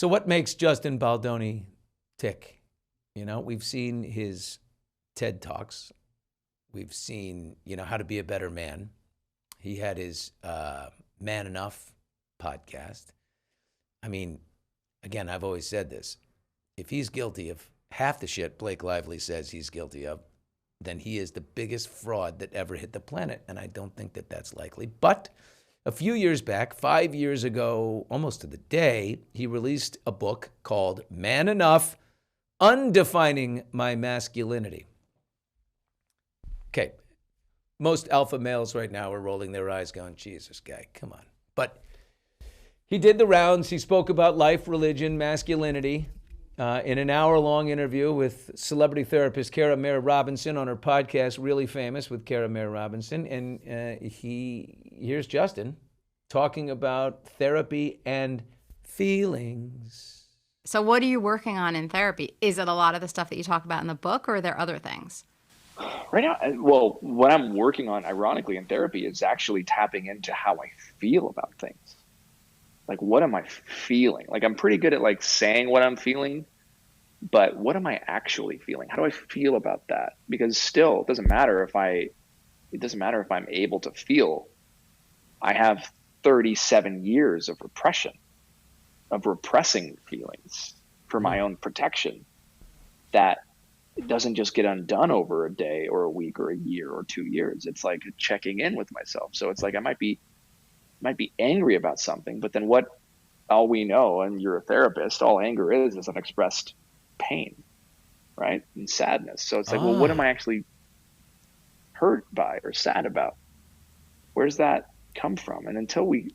So what makes Justin Baldoni tick? You know, we've seen his TED Talks. We've seen, how to be a better man. He had his Man Enough podcast. I mean, again, I've always said this. If he's guilty of half the shit Blake Lively says he's guilty of, then he is the biggest fraud that ever hit the planet. And I don't think that that's likely. But a few years back, 5 years ago, almost to the day, he released a book called Man Enough, Undefining My Masculinity. Okay, most alpha males right now are rolling their eyes going, Jesus, guy, come on. But he did the rounds. He spoke about life, religion, masculinity in an hour-long interview with celebrity therapist Cara Mayer Robinson on her podcast, Really Famous with Cara Mayer Robinson. And here's Justin talking about therapy and feelings. So what are you working on in therapy? Is it a lot of the stuff that you talk about in the book, or are there other things? Right now, well, what I'm working on, ironically, in therapy is actually tapping into how I feel about things. Like, what am I feeling? Like, I'm pretty good at like saying what I'm feeling, but what am I actually feeling? How do I feel about that? Because still, it doesn't matter if I'm able to feel. I have 37 years of repression, of repressing feelings for my own protection, that it doesn't just get undone over a day or a week or a year or 2 years. It's like checking in with myself. So it's like I might be angry about something, but then all we know, and you're a therapist, all anger is unexpressed pain, right? And sadness. So it's like, well, what am I actually hurt by or sad about? Where's that come from? And until we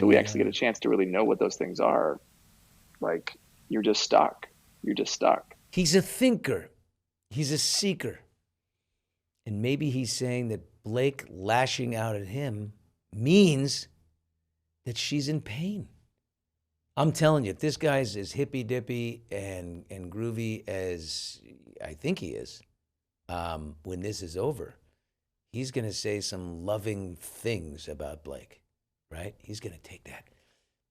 actually get a chance to really know what those things are, like, you're just stuck. He's a thinker. He's a seeker. And maybe he's saying that Blake lashing out at him means that she's in pain. I'm telling you, if this guy's as hippy-dippy and groovy as I think he is, when this is over, he's going to say some loving things about Blake, right? He's going to take that.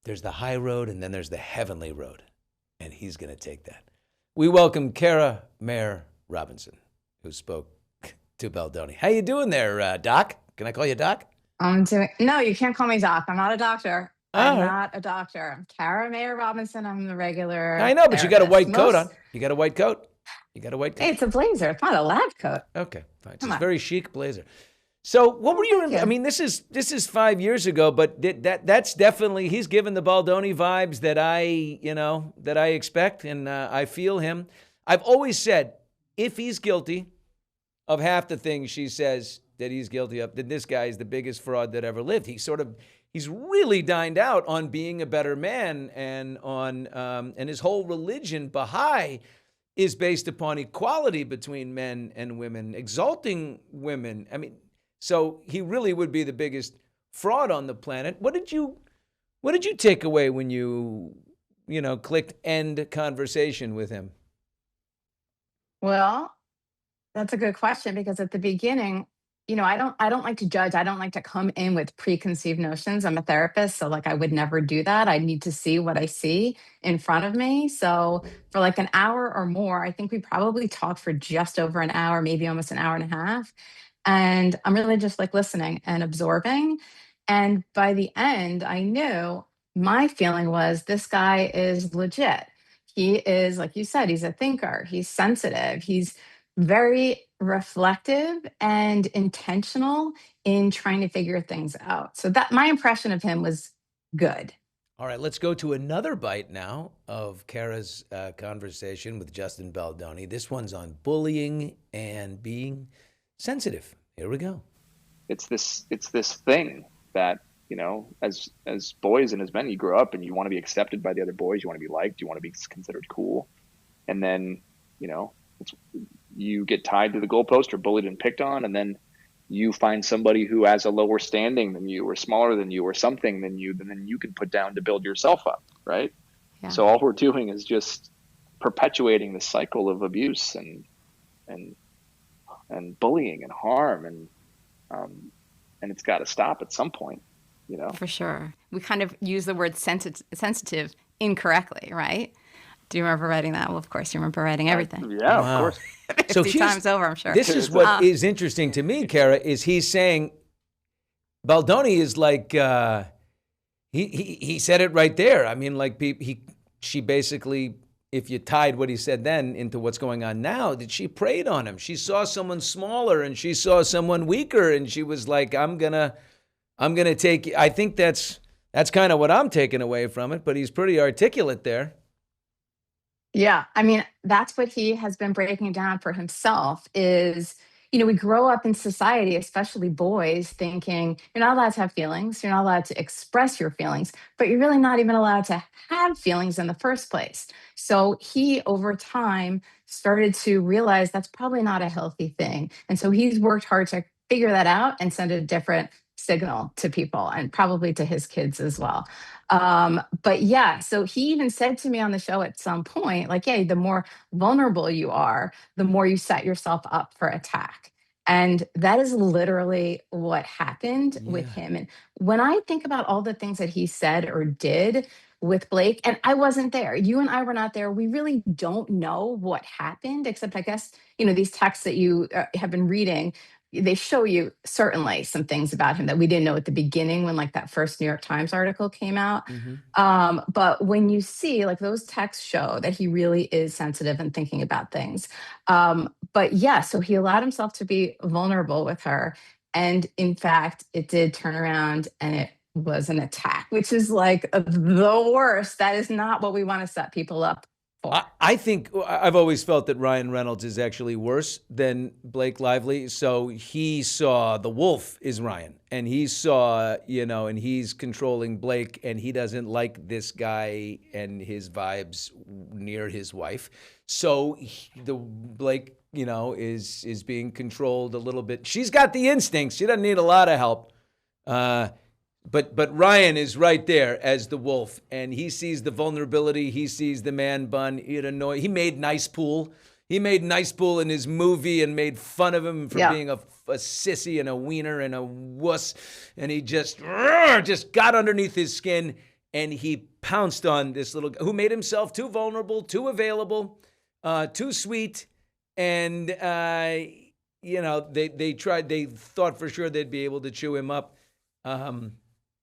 There's the high road, and then there's the heavenly road, and he's going to take that. We welcome Cara Mayer Robinson, who spoke to Baldoni. How you doing there, Doc? Can I call you Doc? No, you can't call me Doc. I'm not a doctor. I'm right. not a doctor. I'm Cara Mayer Robinson. I'm the regular I know, but you got a white coat on. Most- You got a white coat? It's a blazer. It's not a lab coat. Okay, fine. It's Come a on. very chic blazer. So what were you? Thank you. I mean, this is 5 years ago, but that's definitely, he's given the Baldoni vibes that I expect, and I feel him. I've always said, if he's guilty of half the things she says that he's guilty of, then this guy is the biggest fraud that ever lived. He's really dined out on being a better man, and and his whole religion, Baha'i, is based upon equality between men and women, exalting women. I mean, so he really would be the biggest fraud on the planet. What did you take away when you clicked end conversation with him? Well, that's a good question, because at the beginning, I don't like to judge. I don't like to come in with preconceived notions. I'm a therapist, so like I would never do that. I need to see what I see in front of me. So for like an hour or more, I think we probably talked for just over an hour, maybe almost an hour and a half. And I'm really just like listening and absorbing. And by the end, I knew my feeling was this guy is legit. He is, like you said, he's a thinker, he's sensitive, he's very reflective and intentional in trying to figure things out. So that my impression of him was good. All right, let's go to another bite now of Cara's conversation with Justin Baldoni. This one's on bullying and being sensitive. Here we go. It's this thing that, as boys and as men, you grow up and you want to be accepted by the other boys. You want to be liked. You want to be considered cool. And then, you get tied to the goalpost or bullied and picked on. And then you find somebody who has a lower standing than you or smaller than you or something than you, then you can put down to build yourself up. Right. Yeah. So all we're doing is just perpetuating the cycle of abuse and bullying and harm. And it's got to stop at some point. For sure. We kind of use the word sensitive incorrectly, right? Do you remember writing that? Well, of course, you remember writing everything. Yeah, Wow. of course. 50 times over, I'm sure. This is what is interesting to me, Kara, is he's saying Baldoni is like he said it right there. I mean, like she basically, if you tied what he said then into what's going on now, that she preyed on him. She saw someone smaller and she saw someone weaker, and she was like, I'm gonna take. I think that's kind of what I'm taking away from it. But he's pretty articulate there. Yeah, I mean, that's what he has been breaking down for himself is, we grow up in society, especially boys, thinking you're not allowed to have feelings, you're not allowed to express your feelings, but you're really not even allowed to have feelings in the first place. So he, over time, started to realize that's probably not a healthy thing. And so he's worked hard to figure that out and send a different signal to people and probably to his kids as well. But yeah, so he even said to me on the show at some point, like, hey, the more vulnerable you are, the more you set yourself up for attack. And that is literally what happened with him. And when I think about all the things that he said or did with Blake, and I wasn't there, you and I were not there, we really don't know what happened, except I guess, these texts that you have been reading, they show you certainly some things about him that we didn't know at the beginning when like that first New York Times article came out. But when you see like those texts show that he really is sensitive and thinking about things. But yeah, so he allowed himself to be vulnerable with her. And in fact, it did turn around and it was an attack, which is like the worst. That is not what we want to set people up for. I think I've always felt that Ryan Reynolds is actually worse than Blake Lively. So he saw the wolf is Ryan, and he saw, and he's controlling Blake, and he doesn't like this guy and his vibes near his wife. So the Blake, is being controlled a little bit. She's got the instincts. She doesn't need a lot of help. But Ryan is right there as the wolf, and he sees the vulnerability. He sees the man bun. He made Nice Pool. He made Nice Pool in his movie and made fun of him for being a sissy and a wiener and a wuss. And he just got underneath his skin, and he pounced on this little guy who made himself too vulnerable, too available, too sweet. And, they tried. They thought for sure they'd be able to chew him up.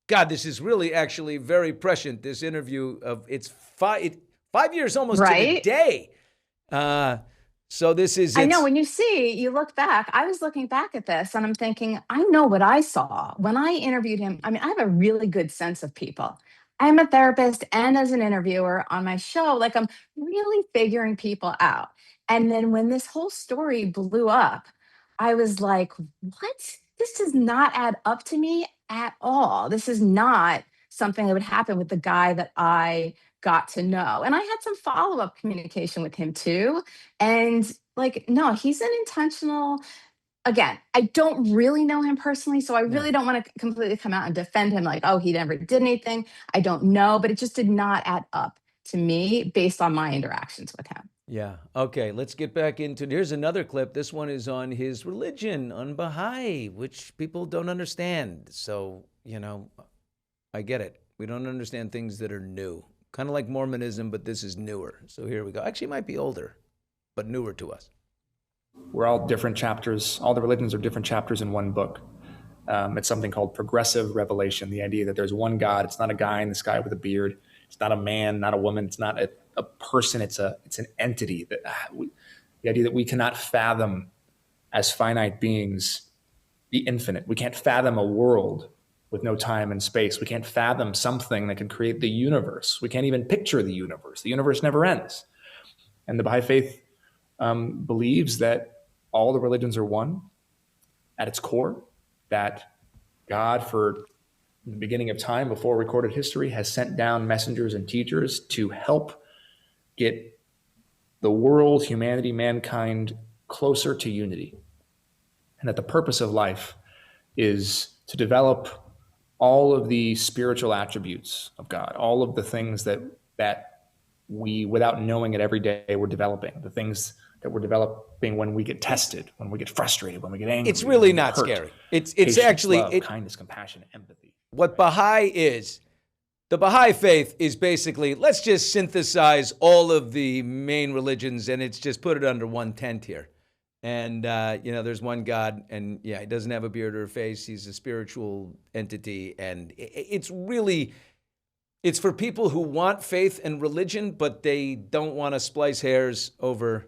God, this is really actually very prescient, this interview of it's 5 years almost to the day. So this is, I know when you look back, I was looking back at this and I'm thinking, I know what I saw when I interviewed him. I mean, I have a really good sense of people. I'm a therapist and as an interviewer on my show, like I'm really figuring people out. And then when this whole story blew up, I was like, what? This does not add up to me at all. This is not something that would happen with the guy that I got to know. And I had some follow-up communication with him too. And like, no, he's an intentional. Again, I don't really know him personally, so I really don't want to completely come out and defend him like, oh, he never did anything. I don't know, but it just did not add up to me based on my interactions with him. Yeah. Okay. Let's get back into. Here's another clip. This one is on his religion, on Baha'i, which people don't understand. So, I get it. We don't understand things that are new. Kind of like Mormonism, but this is newer. So here we go. Actually, it might be older, but newer to us. We're all different chapters. All the religions are different chapters in one book. It's something called progressive revelation. The idea that there's one God. It's not a guy in the sky with a beard. It's not a man, not a woman. It's not a person. It's an entity. The idea that we cannot fathom as finite beings the infinite. We can't fathom a world with no time and space. We can't fathom something that can create the universe. We can't even picture the universe. The universe never ends. And the Baha'i faith believes that all the religions are one at its core, that God, for the beginning of time, before recorded history, has sent down messengers and teachers to help get the world, humanity, mankind closer to unity. And that the purpose of life is to develop all of the spiritual attributes of God, all of the things that we, without knowing it every day, we're developing, the things that we're developing when we get tested, when we get frustrated, when we get angry. It's really not scary. It's patience, actually love, kindness, compassion, empathy. What Baha'i is The Baha'i faith is basically, let's just synthesize all of the main religions and it's just put it under one tent here. And, there's one God, and he doesn't have a beard or a face. He's a spiritual entity. And it's for people who want faith and religion, but they don't want to splice hairs over,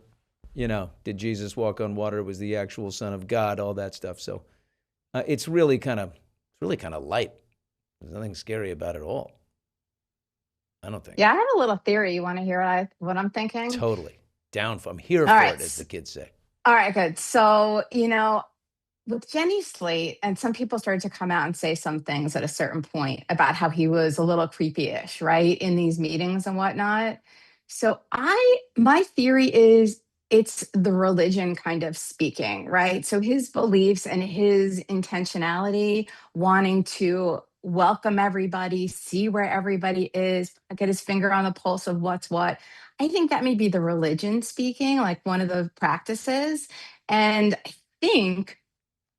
did Jesus walk on water? Was the actual Son of God? All that stuff. So it's really kind of light. There's nothing scary about it at all. I don't think. Yeah, I have a little theory. You want to hear what I'm thinking? Totally. I'm here All for right. it, as the kids say. All right, good. So, with Jenny Slate, and some people started to come out and say some things at a certain point about how he was a little creepy-ish, right, in these meetings and whatnot. So my theory is it's the religion kind of speaking, right? So his beliefs and his intentionality, wanting to welcome everybody, see where everybody is, get his finger on the pulse of what's what. I think that may be the religion speaking, like one of the practices. And I think,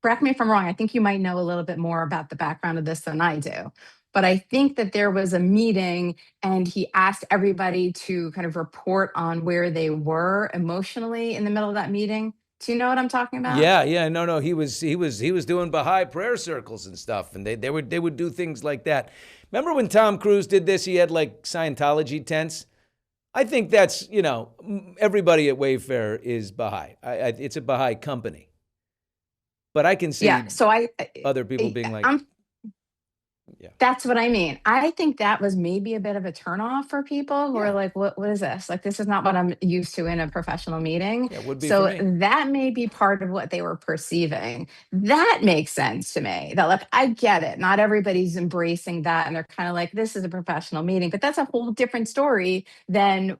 correct me if I'm wrong, I think you might know a little bit more about the background of this than I do. But I think that there was a meeting and he asked everybody to kind of report on where they were emotionally in the middle of that meeting. Do you know what I'm talking about? Yeah. No. He was doing Baha'i prayer circles and stuff, and they would do things like that. Remember when Tom Cruise did this? He had like Scientology tents. I think that's, everybody at Wayfair is Baha'i. It's a Baha'i company. But I can see other people being like, That's what I mean. I think that was maybe a bit of a turnoff for people who are like, what is this? Like, this is not what I'm used to in a professional meeting. Yeah, it would be so for me. that may be part of what they were perceiving. That makes sense to me. That, like, I get it. Not everybody's embracing that. And they're kind of like, this is a professional meeting. But that's a whole different story than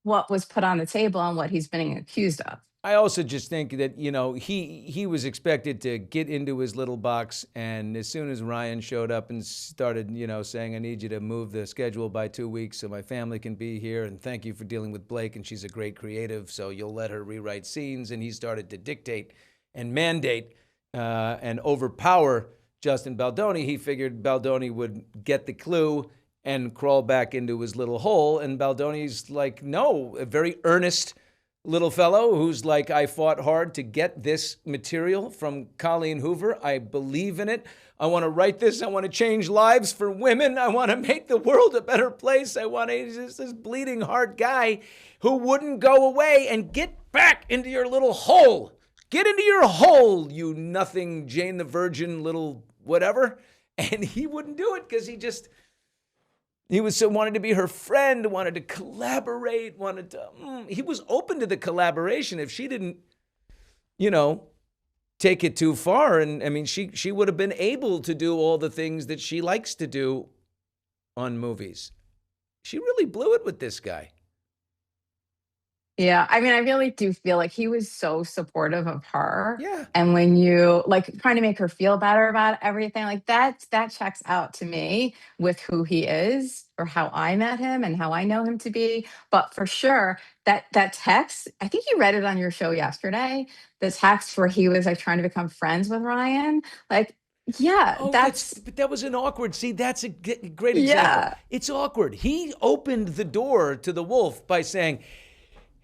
what was put on the table and what he's been accused of. I also just think that, he was expected to get into his little box, and as soon as Ryan showed up and started, saying, I need you to move the schedule by 2 weeks so my family can be here, and thank you for dealing with Blake, and she's a great creative, so you'll let her rewrite scenes, and he started to dictate and mandate and overpower Justin Baldoni. He figured Baldoni would get the clue and crawl back into his little hole, and Baldoni's like, no, a very earnest little fellow who's like, I fought hard to get this material from Colleen Hoover. I believe in it. I want to write this. I want to change lives for women. I want to make the world a better place. He's just this bleeding heart guy who wouldn't go away and get back into your little hole. Get into your hole, you nothing Jane the Virgin little whatever. And he wouldn't do it because he wanted to be her friend, wanted to collaborate, he was open to the collaboration if she didn't, take it too far. And I mean, she would have been able to do all the things that she likes to do on movies. She really blew it with this guy. Yeah, I mean, I really do feel like he was so supportive of her. Yeah. And when you like trying to make her feel better about everything, like that checks out to me with who he is or how I met him and how I know him to be. But for sure, that text, I think you read it on your show yesterday, the text where he was like trying to become friends with Ryan. Like, yeah, but that was an awkward. See, that's a great example. Yeah. It's awkward. He opened the door to the wolf by saying,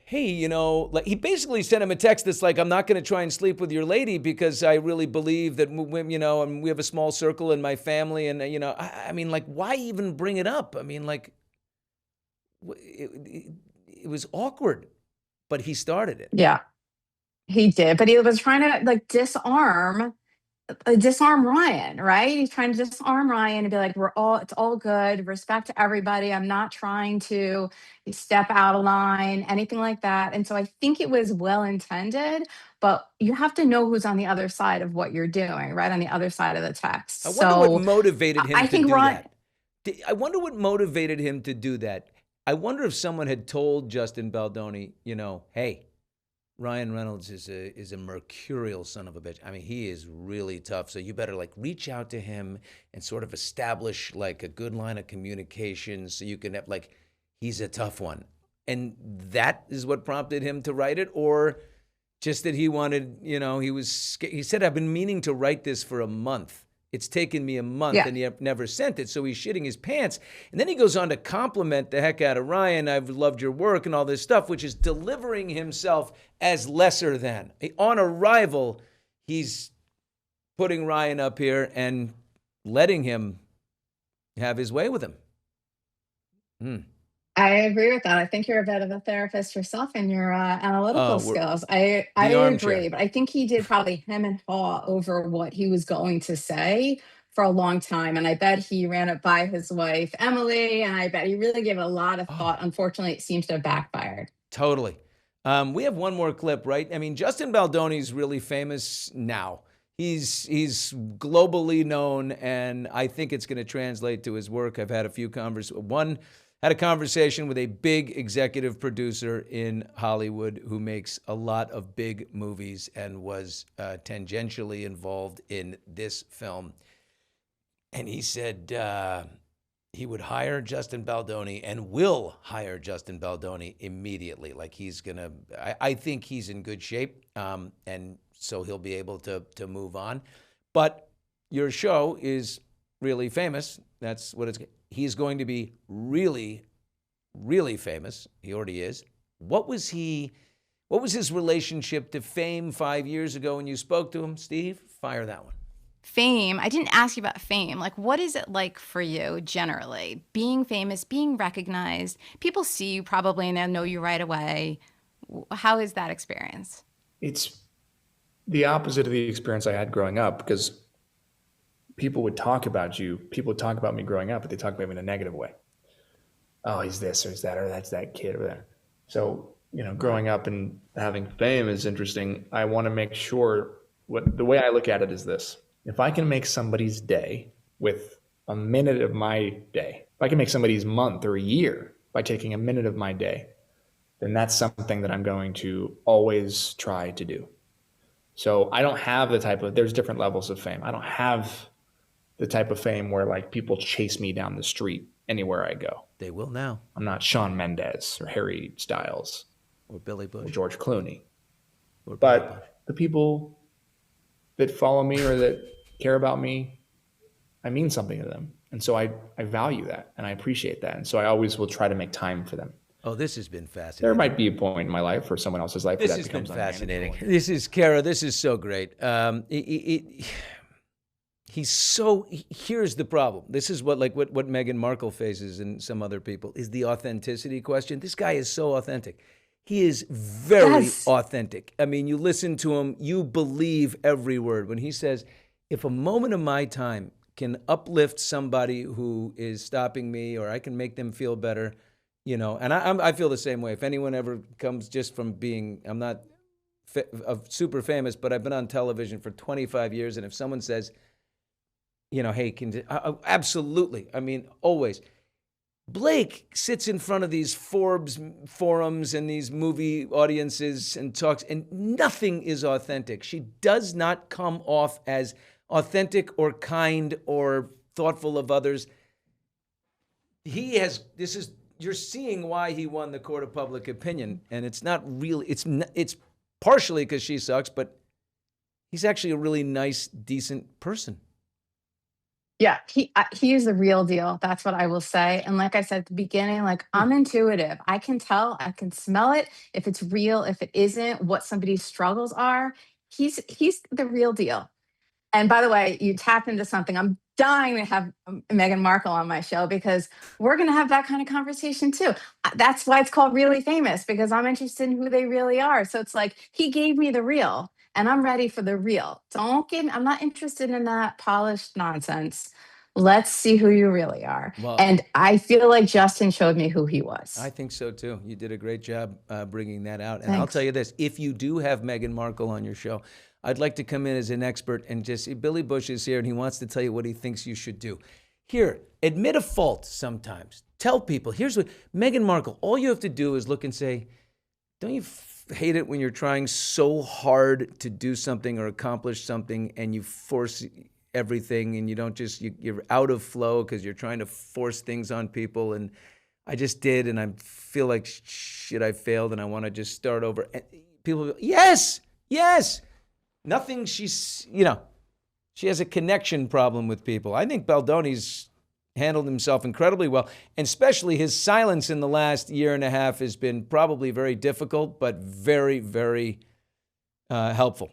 hey, like he basically sent him a text that's like, I'm not going to try and sleep with your lady because I really believe that, and we have a small circle in my family. And, I mean, like, why even bring it up? I mean, like, it was awkward, but he started it. Yeah, he did. But he was trying to like disarm Ryan, right? He's trying to disarm Ryan and be like, it's all good. Respect to everybody. I'm not trying to step out of line, anything like that. And so I think it was well intended, but you have to know who's on the other side of what you're doing, right? On the other side of the text. I wonder what motivated him to do that. I wonder what motivated him to do that. I wonder if someone had told Justin Baldoni, hey, Ryan Reynolds is a mercurial son of a bitch. I mean, he is really tough. So you better like reach out to him and sort of establish like a good line of communication so you can have like, he's a tough one. And that is what prompted him to write it, or just that he wanted, he said, I've been meaning to write this for a month. It's taken me a month Yeah. and he never sent it. So he's shitting his pants. And then he goes on to compliment the heck out of Ryan. I've loved your work and all this stuff, which is delivering himself as lesser than. On arrival, he's putting Ryan up here and letting him have his way with him. I agree with that. I think you're a bit of a therapist yourself in your analytical skills. I armchair. agree, but I think he did probably hem and haw over what he was going to say for a long time. And I bet he ran it by his wife, Emily, and I bet he really gave it a lot of thought. Unfortunately, it seems to have backfired. Totally. We have one more clip, right? I mean, Justin Baldoni's really famous now. He's globally known, and I think it's going to translate to his work. I've had a few had a conversation with a big executive producer in Hollywood who makes a lot of big movies and was tangentially involved in this film. And he said he would hire Justin Baldoni and will hire Justin Baldoni immediately. Like I think he's in good shape, and so he'll be able to move on. But your show is really famous. That's what he's going to be really, really famous. He already is. What was his relationship to fame 5 years ago when you spoke to him? Steve, fire that one. Fame. I didn't ask you about fame. Like, what is it like for you generally? Being famous, being recognized. People see you probably and they'll know you right away. How is that experience? It's the opposite of the experience I had growing up, because people would talk about you. People would talk about me growing up, but they talk about me in a negative way. Oh, he's this or he's that, or that's that kid or that. So, growing up and having fame is interesting. I want to make sure the way I look at it is this. If I can make somebody's day with a minute of my day, if I can make somebody's month or a year by taking a minute of my day, then that's something that I'm going to always try to do. So I don't have there's different levels of fame. I don't have the type of fame where like people chase me down the street anywhere I go. They will now. I'm not Shawn Mendes or Harry Styles or Billy Bush or George Clooney. But the people that follow me or that care about me, I mean something to them. And so I value that and I appreciate that. And so I always will try to make time for them. Oh, this has been fascinating. There might be a point in my life or someone else's life where This that has been becomes fascinating. Kara, this is so great. Here's the problem. This is what Meghan Markle faces and some other people is the authenticity question. This guy is so authentic. He is very authentic. I mean, you listen to him, you believe every word. When he says, if a moment of my time can uplift somebody who is stopping me or I can make them feel better, and I feel the same way. If anyone ever comes just from being, I'm not super famous, but I've been on television for 25 years. And if someone says, hey, absolutely. I mean, always. Blake sits in front of these Forbes forums and these movie audiences and talks, and nothing is authentic. She does not come off as authentic or kind or thoughtful of others. You're seeing why he won the court of public opinion, and it's not really, it's partially because she sucks, but he's actually a really nice, decent person. Yeah, he is the real deal. That's what I will say. And like I said at the beginning, like I'm intuitive. I can tell, I can smell it, if it's real, if it isn't, what somebody's struggles are. He's the real deal. And by the way, you tapped into something. I'm dying to have Meghan Markle on my show because we're going to have that kind of conversation too. That's why it's called Really Famous, because I'm interested in who they really are. So it's like he gave me the real and I'm ready for the real. I'm not interested in that polished nonsense. Let's see who you really are. Well, and I feel like Justin showed me who he was. I think so too. You did a great job bringing that out. And Thanks. I'll tell you this, if you do have Meghan Markle on your show, I'd like to come in as an expert and Billy Bush is here and he wants to tell you what he thinks you should do. Here, admit a fault sometimes. Tell people, here's what, Meghan Markle, all you have to do is look and say, don't you hate it when you're trying so hard to do something or accomplish something and you force everything and you don't just, you're out of flow because you're trying to force things on people. And I just did and I feel like shit, I failed and I want to just start over. And people go, yes. Nothing she She has a connection problem with people. I think Baldoni's handled himself incredibly well, and especially his silence in the last year and a half has been probably very difficult, but very, very helpful.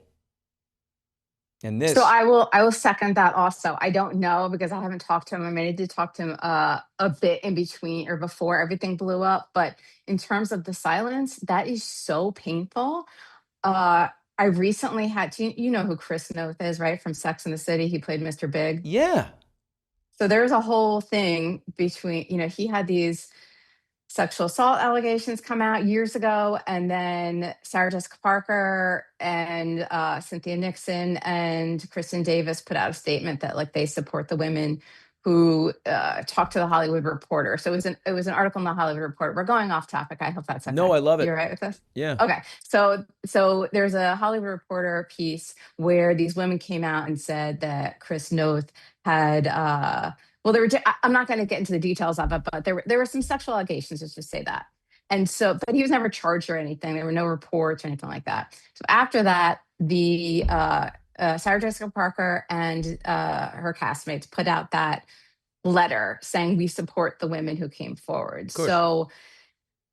And this, So I will second that also. I don't know because I haven't talked to him. I mean, I did talk to him a bit in between or before everything blew up. But in terms of the silence, that is so painful. I recently had, you know who Chris Noth is, right? From Sex and the City. He played Mr. Big. yeah, So there's a whole thing between, he had these sexual assault allegations come out years ago, and then Sarah Jessica Parker and Cynthia Nixon and Kristen Davis put out a statement that like they support the women who talked to the Hollywood Reporter. So it was an article in the Hollywood Reporter. We're going off topic. I hope that's okay. No, I love it. You're right with this? Yeah. Okay. So there's a Hollywood Reporter piece where these women came out and said that Chris Noth had well, I'm not going to get into the details of it, but there were some sexual allegations. Let's just say that. And so, but he was never charged or anything. There were no reports or anything like that. So after that, the Sarah Jessica Parker and her castmates put out that letter saying we support the women who came forward. So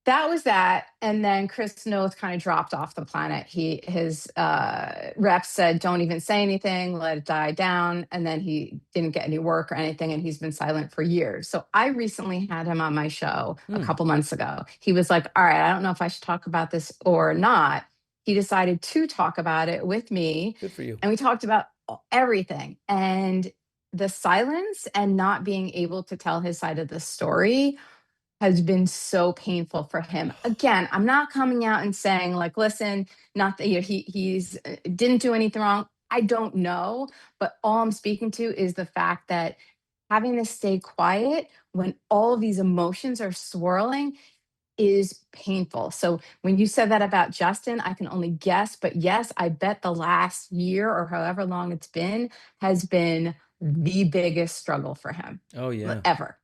that was that. And then Chris Noth kind of dropped off the planet. His reps said, don't even say anything, let it die down. And then he didn't get any work or anything. And he's been silent for years. So I recently had him on my show a couple months ago. He was like, all right, I don't know if I should talk about this or not. He decided to talk about it with me. Good for you. And we talked about everything. And the silence and not being able to tell his side of the story has been so painful for him. Again, I'm not coming out and saying like, listen, not that he's didn't do anything wrong. I don't know, but all I'm speaking to is the fact that having to stay quiet when all of these emotions are swirling is painful. So when you said that about Justin, I can only guess, but yes, I bet the last year or however long it's been has been the biggest struggle for him. Oh yeah. Ever.